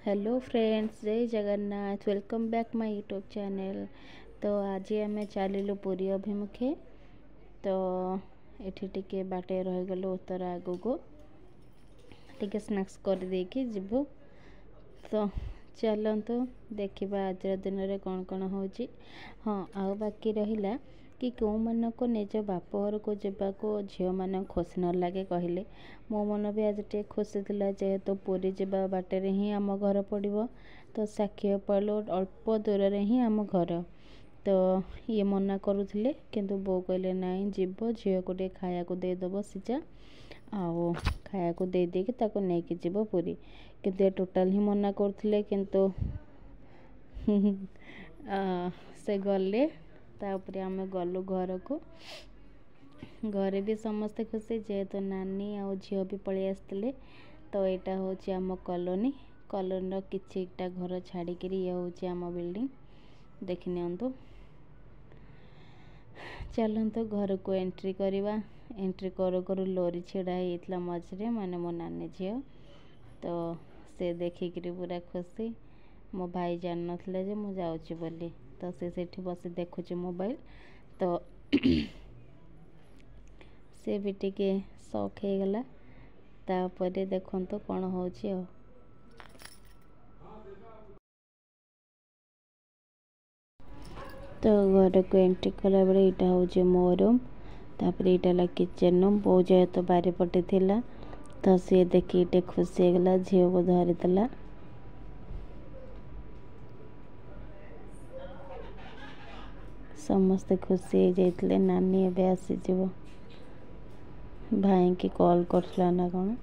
Hello friends, जय Jagannath. Welcome back my YouTube channel. तो आज आम चलू पुरी अभिमुखे। तो ये टिके बाटे रहीगलु उत्तर आगु को टिके स्नैक्स कर देकी जीवु। तो चलतु देखा आज दिन में कौन कौन हो। हाँ, आउ बाकी रहिला कि कौ मन को निज बापघर को जावाको झील मान खुशी न लगे कहले। मो मन भी आज टे खुशी थिला जेहेतु पुरी जावा बाटे ही आम घर पड़ो। तो साक्षी पड़ो अल्प दूर ही आम घर। तो ये मना करुले किंतु बो कहले नाई जीव झील को खाया को देदेव सीजा आओ खाया को दे देकी ताको नेकी जीव पुरी। किंतु टोटाल ही मना करथिले किंतु से गले तापर आम गलु घर को। घरे भी समस्ते खुशी जेहेतु नानी आ झील भी पलि आसते। तो यहाँ हूँ आम कॉलोनी किछिटा घर छाड़िक ये हूँ आम बिल्डिंग देखि नियंतु। चलतु घर को एंट्री करवा। एंट्री करू करू लोरी छिड़ा होता मझे माने मो नानी झील। तो से देखिक पूरा खुशी। मो भाई जान नथिले जे मु जाउची बोली। तो से सेठी बसी देखुची मोबाइल। तो से भी टिके शौक हो गला। तापरे देखंतु कौन होची हो। तो घर को एंट्री कला बेले यहाँ हूँ मो रूम। तापर यहाँ किचन रूम। बो जेहेतु बारी पटे थिला तो सी देखी टे खुशी हो गला। झील को धरीदेला। समस्ते खुशी हो जाते। नानी एवं आसीज भाई की कॉल करला ना कौन।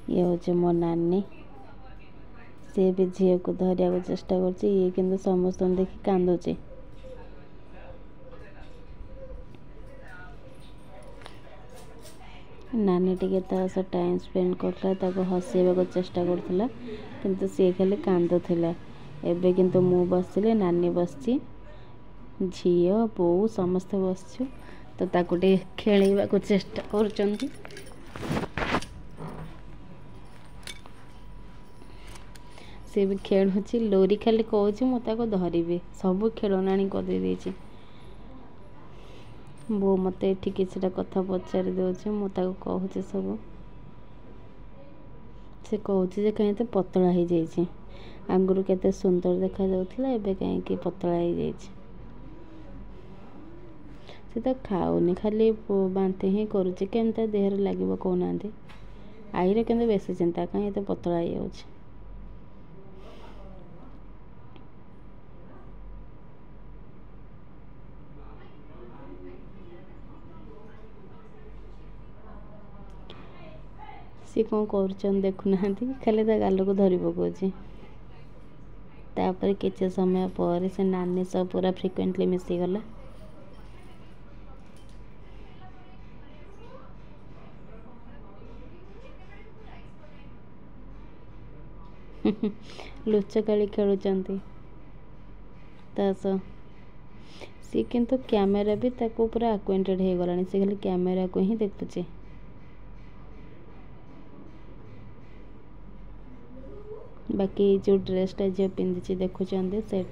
ये हूँ मो नानी। सी भी झील को धरिया को चेष्टा कर समस्त देखी कांदुचे। नानी टिके टाइम स्पेंड करता हसैबा को चेष्टा करथिला किंतु सी खाली कांदुथिला। एबे किंतु मु बसिले नानी बसची झील बो समस्ते बसचु। तो ताको टे खेलैबा को चेष्टा करचंती। से भी खेलुची। लोरी खाली कहूँ मु ताको धरिबे सब खेलनाणी कर देछि। बो मत ये किसी कथा पचारि दे मुझे कहूँ सब। से कहूँ कहीं तो पतला हो जाइए। आगुरी केते सुंदर देखा जाउथिला एबे कहीं पतला हो जाइए। से तो खाऊनी खाली बांती ही करुचे केमता देहर लगे कहना। आईर के बेसी चिंता कहीं तो पतला हो जाऊँ। सी कौन कर देखुना खाली गाल को धरी पकाउची। तापर किसी समय पर से नानी सब पूरा फ्रिक्वेंटली मिसीगला। लुचकाली खेलुचंती। सी किंतु कैमेरा भी ताको पूरा अक्वेंटेड हो गलानी। सी खाली कैमेरा को ही देखुचे। बाकी जो ड्रेसटा जो पिंधि देखुं से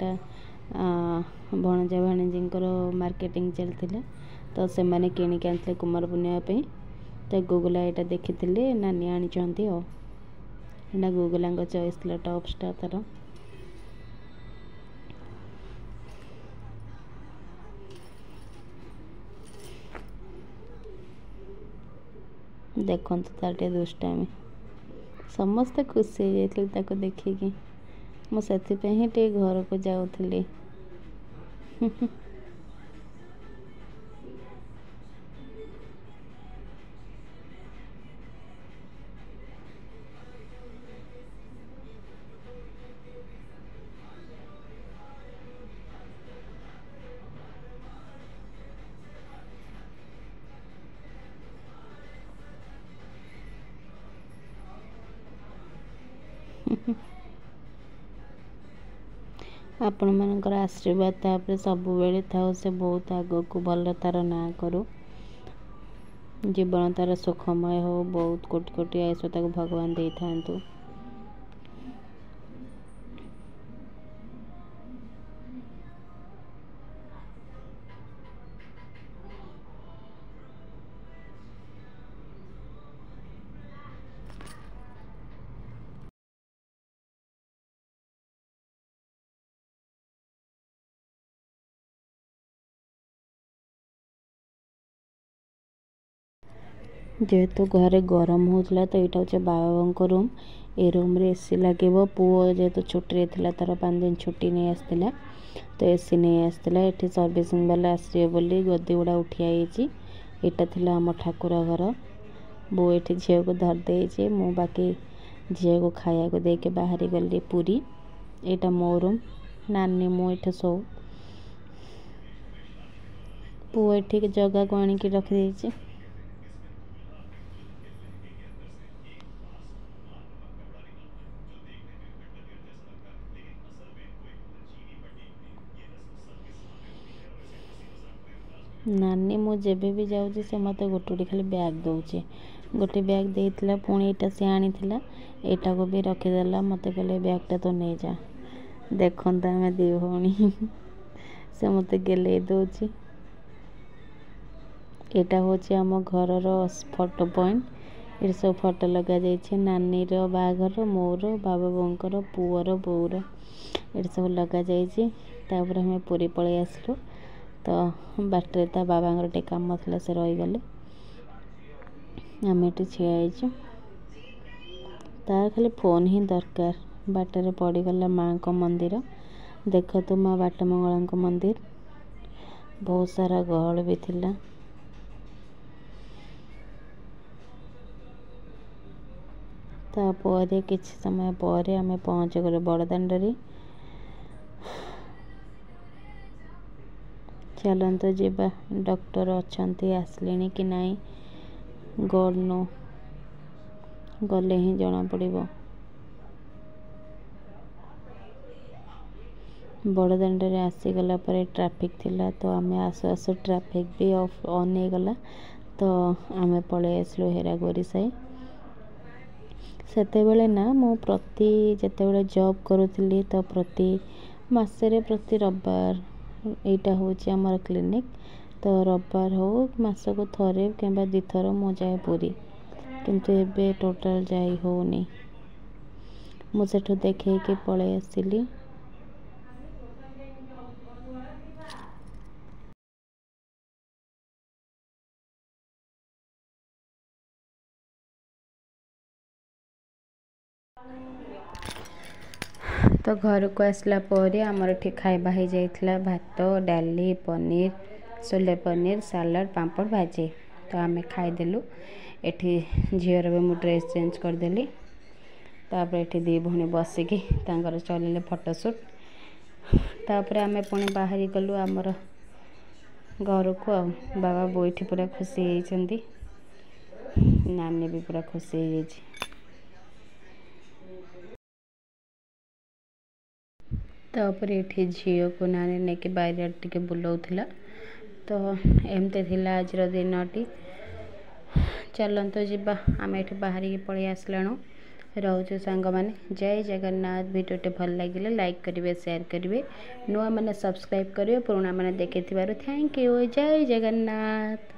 भणजा भाणीजी मार्केटिंग चलता। तो से मैंने किणिक आनते कुमार पूर्णिमा। तो गुगुला यहाँ देखी नानी आनी यहाँ गुगुला चॉइस था टॉप्सटा तार। देखते तार दुष्टामी समस्ते खुशी हो जाते देखिकी। मुझे ही टे घर को जाऊली। आपण मानकर आशीर्वाद तापर सब बेले थाउ। से बहुत आग को भल तार ना करू। जीवन तार सुखमय हो। बहुत कोटि कोटि आयुष भगवान दे था। जेहेतु घरे गरम होता तो यहाँ हूँ बाबा रूम। ए रूम रे एसी लगे पुओ जेहेतु छुट्टी थी तार 5 दिन छुट्टी नहीं आसला तो एसी नहीं आसला। ये सर्विसिंग वाला आसवे बोली गदी गुड़ा उठिया यहाँ थी आम ठाकुर घर। बो ये झील को धरदे मु बाकी झील को खाया को देके बाहरी गली पूरी। यहाँ मो रूम नानी मुझे शो पुओ ये जगह को आणिकी रखिदे। नानी मु जेबे भी जाऊँ से मत गोटे खाली बैग दौचे गोटे बैग देता पुणी यहाँ सी आनी यहाँ को भी रखीदेला मत कहले बैगटा तो नहीं जा देखता आम दी भौणी से मत गेले दौची। यहाँ हूँ आम घर फोटो पॉइंट ये सब फोटो लगा जाइए नानी बाघर मोर बाबा बोंकर पुअर बोर ये सब लगा जाइए। तापर हमें पूरी पलि आसलु तो बाटर ता बाबा टे कम था से रहीगले आम ये ठिया तार खाली फोन ही दरकार। बाटर पड़गला माँ को मंदिर देख तो माँ बाटमंगला मंदिर बहुत सारा गहल भी थिला। तापर किसी समय पर आम पहुँच गलु बड़दाण्ड। चलते जीवा डॉक्टर अच्छे आसले कि नहीं गलु गले ही जना पड़ो। बड़दाण्ड आसीगला ट्रैफिक थिला तो आम आसु आसु ट्रैफिक भी ऑन हो गला तो आम पलि आसलु हेरागोरी साई। सेतेबेले ना मु प्रति जेतेबेले जॉब करुଥିଲି तो प्रति मासरे प्रति रविवार यहाँ हूँ आमर क्लिनिक तो रविवार हो मासको थरे कि 2 थर मु जाए पूरी किंतु एबे टोटाल जाई होनी मुझे देखे कि पलि आसिली। तो घर को आसला आमर ये खाइबा हो जाइए भात डाली पनीर सोले पनीर सालाड पापड़ भाजी तो आम खाईदेलु। ये झीर भी मुझे ड्रेस चेंज करदेली तापर ये दी भौणी बसिकी चलिए फोटोशूट तापर आम पुणी बाहरी गलु आमर घर को आ बाबा बोईठी पूरा खुशी होती नानी भी पूरा खुशी हो जाइए। तापर ये झील को नानी नहीं बाहर टे बुलाऊला तो एमती थिला आज दिनटी। चलते जीवा आम ये बाहर पलि आसलु रोचु सांग मैंने जय जगन्नाथ। वीडियोटे भल लगे लाइक करेंगे शेयर करेंगे नुआ मैंने सब्सक्राइब करेंगे पुराना मैंने देखी थैंक यू। जय जगन्नाथ।